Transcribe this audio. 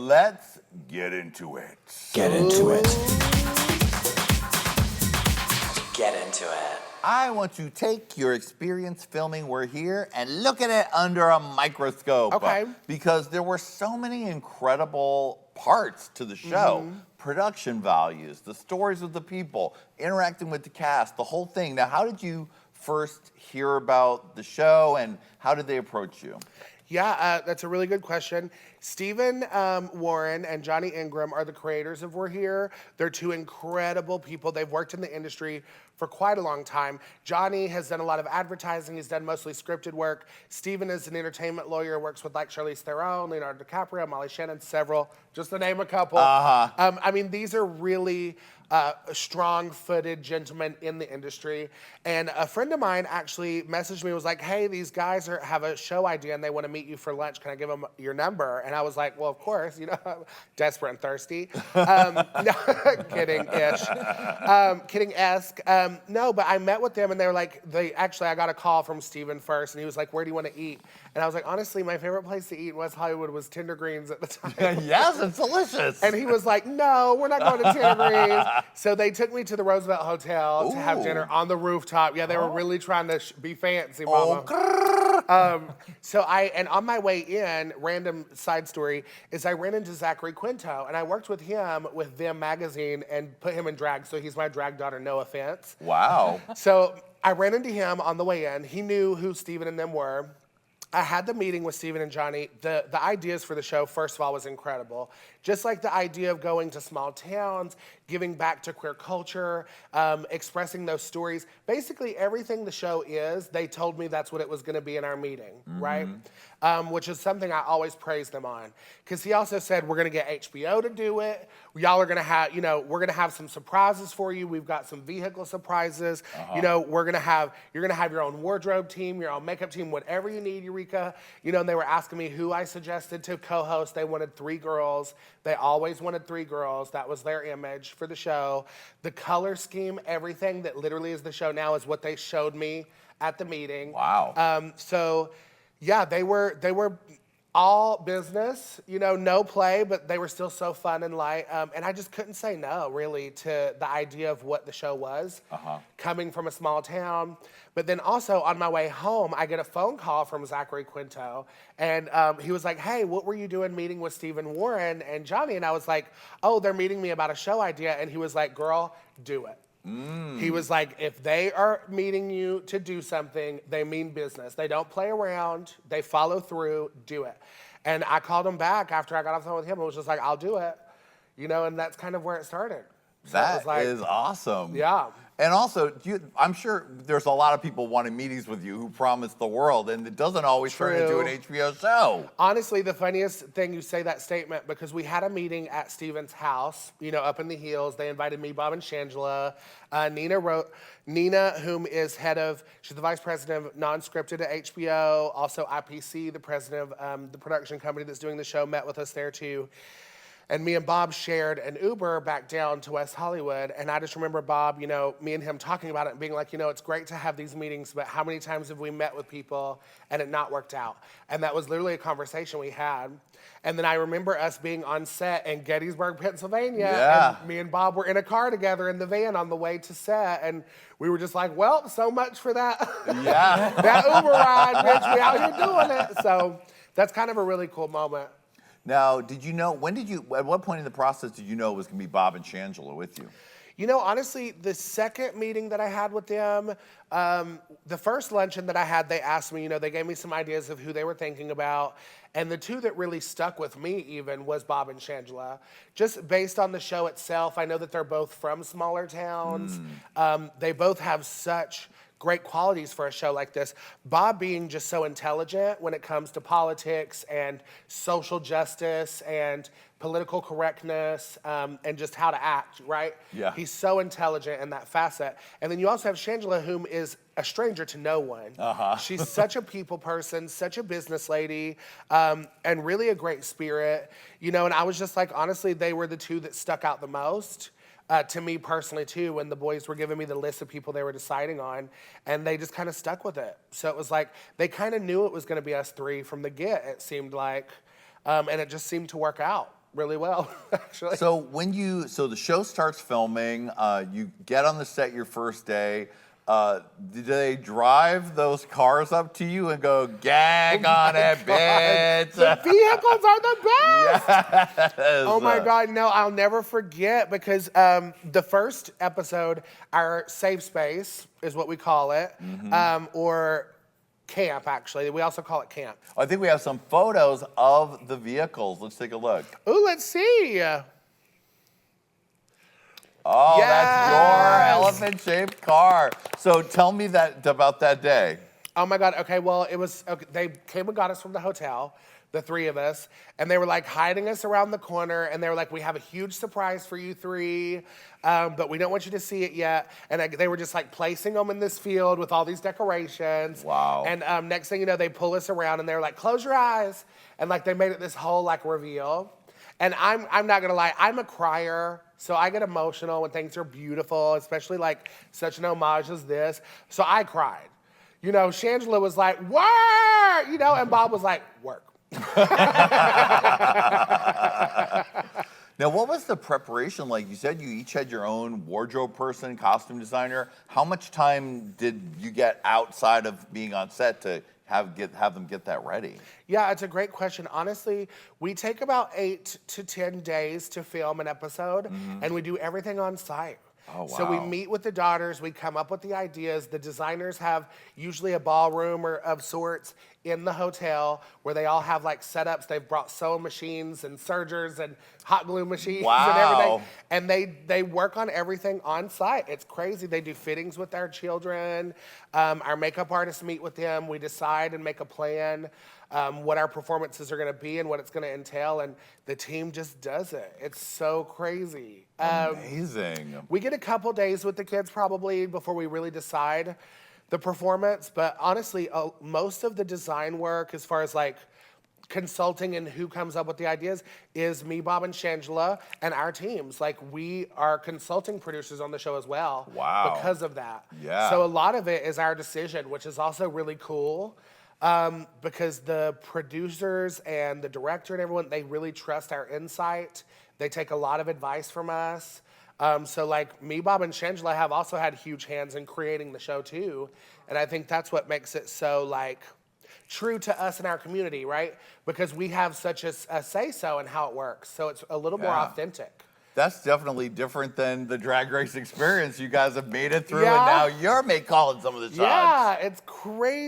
let's get into it. Get into it. Get into it. I want to take your experience filming We're Here and look at it under a microscope. Okay. Because there were so many incredible parts to the show. Production values, the stories of the people, interacting with the cast, the whole thing. Now, how did you first hear about the show and how did they approach you? Yeah, that's a really good question. Stephen Warren and Johnny Ingram are the creators of We're Here. They're two incredible people. They've worked in the industry for quite a long time. Johnny has done a lot of advertising. He's done mostly scripted work. Stephen is an entertainment lawyer, works with like Charlize Theron, Leonardo DiCaprio, Molly Shannon, several, just to name a couple. I mean, these are really strong-footed gentlemen in the industry. And a friend of mine actually messaged me and was like, hey, these guys have a show idea and they want to meet you for lunch. Can I give them your number? And I was like, well, of course, you know, desperate and thirsty. No, kidding-ish. Kidding-esque. No, but I met with them and they were like, I got a call from Stephen first and he was like, where do you want to eat? And I was like, honestly, my favorite place to eat in West Hollywood was Tender Greens at the time. Yes, it's delicious. And he was like, no, we're not going to Tender Greens. So they took me to the Roosevelt Hotel to have dinner on the rooftop. Yeah, they were really trying to be fancy, mama. So on my way in, random side story, is I ran into Zachary Quinto, and I worked with him with Them magazine and put him in drag, so he's my drag daughter, no offense. Wow. So I ran into him on the way in. He knew who Stephen and them were. I had the meeting with Stephen and Johnny. The ideas for the show, first of all, was incredible. Just like the idea of going to small towns, giving back to queer culture, expressing those stories. Basically, everything the show is, they told me that's what it was going to be in our meeting, right? Which is something I always praise them on. Because he also said, we're going to get HBO to do it. Y'all are going to have, you know, we're going to have some surprises for you. We've got some vehicle surprises. You know, you're going to have your own wardrobe team, your own makeup team, whatever you need, Eureka. You know, and they were asking me who I suggested to co-host. They wanted 3 girls. They always wanted 3 girls. That was their image for the show. The color scheme, everything that literally is the show now is what they showed me at the meeting. Wow. So, yeah, they were all business, you know, no play, but they were still so fun and light. And I just couldn't say no, really, to the idea of what the show was, coming from a small town. But then also on my way home, I get a phone call from Zachary Quinto. And he was like, hey, what were you doing meeting with Stephen Warren and Johnny? And I was like, oh, they're meeting me about a show idea. And he was like, girl, do it. He was like, if they are meeting you to do something, they mean business. They don't play around. They follow through. Do it. And I called him back after I got off the phone with him. I was just like, I'll do it. You know, and that's kind of where it started. So that is awesome. Yeah. And also, I'm sure there's a lot of people wanting meetings with you who promise the world, and it doesn't always turn into an HBO show. Honestly, the funniest thing you say that statement, because we had a meeting at Stephen's house, you know, up in the hills. They invited me, Bob and Shangela, Nina, whom is she's the vice president of non-scripted at HBO, also IPC, the president of the production company that's doing the show, met with us there too. And me and Bob shared an Uber back down to West Hollywood. And I just remember Bob, you know, me and him talking about it and being like, you know, it's great to have these meetings, but how many times have we met with people and it not worked out? And that was literally a conversation we had. And then I remember us being on set in Gettysburg, Pennsylvania. Yeah. And me and Bob were in a car together in the van on the way to set. And we were just like, well, so much for that. Yeah. That Uber ride, bitch, we out here doing it. So that's kind of a really cool moment. Now, did you know, at what point in the process did you know it was going to be Bob and Shangela with you? You know, honestly, the second meeting that I had with them, the first luncheon that I had, they asked me, you know, they gave me some ideas of who they were thinking about. And the 2 that really stuck with me even was Bob and Shangela. Just based on the show itself, I know that they're both from smaller towns. They both have such great qualities for a show like this. Bob being just so intelligent when it comes to politics and social justice and political correctness and just how to act, right? Yeah. He's so intelligent in that facet. And then you also have Shangela, whom is a stranger to no one. She's such a people person, such a business lady, and really a great spirit. You know, and I was just like, honestly, they were the 2 that stuck out the most. To me personally too, when the boys were giving me the list of people they were deciding on, and they just kind of stuck with it. So it was like, they kind of knew it was going to be us 3 from the get, it seemed like, and it just seemed to work out. really well, actually. So the show starts filming, you get on the set your first day. Do they drive those cars up to you and go, gag on it, bitch? The vehicles are the best. Yes. Oh my God, no, I'll never forget because the first episode, our safe space is what we call it, or camp, actually. We also call it camp. I think we have some photos of the vehicles. Let's take a look. Ooh, let's see. Oh, Yes. that's your elephant-shaped car. So tell me about that day. Oh my God, okay, well, it was, okay, they came and got us from the hotel, the three of us, and they were like hiding us around the corner, and they were like, we have a huge surprise for you three, but we don't want you to see it yet. And they were just like placing them in this field with all these decorations. Wow. And next thing you know, they pull us around, and they were like, close your eyes. And like, they made it this whole like reveal. And I'm not gonna lie, I'm a crier, so I get emotional when things are beautiful, especially like such an homage as this. So I cried. You know, Shangela was like, work, you know, and Bob was like, work. Now, what was the preparation like? You said you each had your own wardrobe person, costume designer. How much time did you get outside of being on set to have them get that ready? Yeah, it's a great question. Honestly, we take about 8 to 10 days to film an episode, and we do everything on site. Oh, wow. So we meet with the daughters, we come up with the ideas. The designers have usually a ballroom or of sorts in the hotel where they all have like setups. They've brought sewing machines and sergers and hot glue machines and everything. And they work on everything on site. It's crazy. They do fittings with our children. Our makeup artists meet with them. We decide and make a plan what our performances are going to be and what it's going to entail, and the team just does it. It's so crazy. Amazing. We get a couple days with the kids probably before we really decide the performance, but honestly, most of the design work as far as like consulting and who comes up with the ideas is me, Bob, and Shangela, and our teams. Like, we are consulting producers on the show as well. Wow. Because of that. Yeah. So a lot of it is our decision, which is also really cool. Because the producers and the director and everyone, they really trust our insight. They take a lot of advice from us. So like me, Bob, and Shangela have also had huge hands in creating the show too. And I think that's what makes it so like true to us and our community, right? Because we have such a say-so in how it works. So it's a little more authentic. That's definitely different than the Drag Race experience. You guys have made it through, Yeah. and now you're calling some of the shots. Yeah, it's crazy.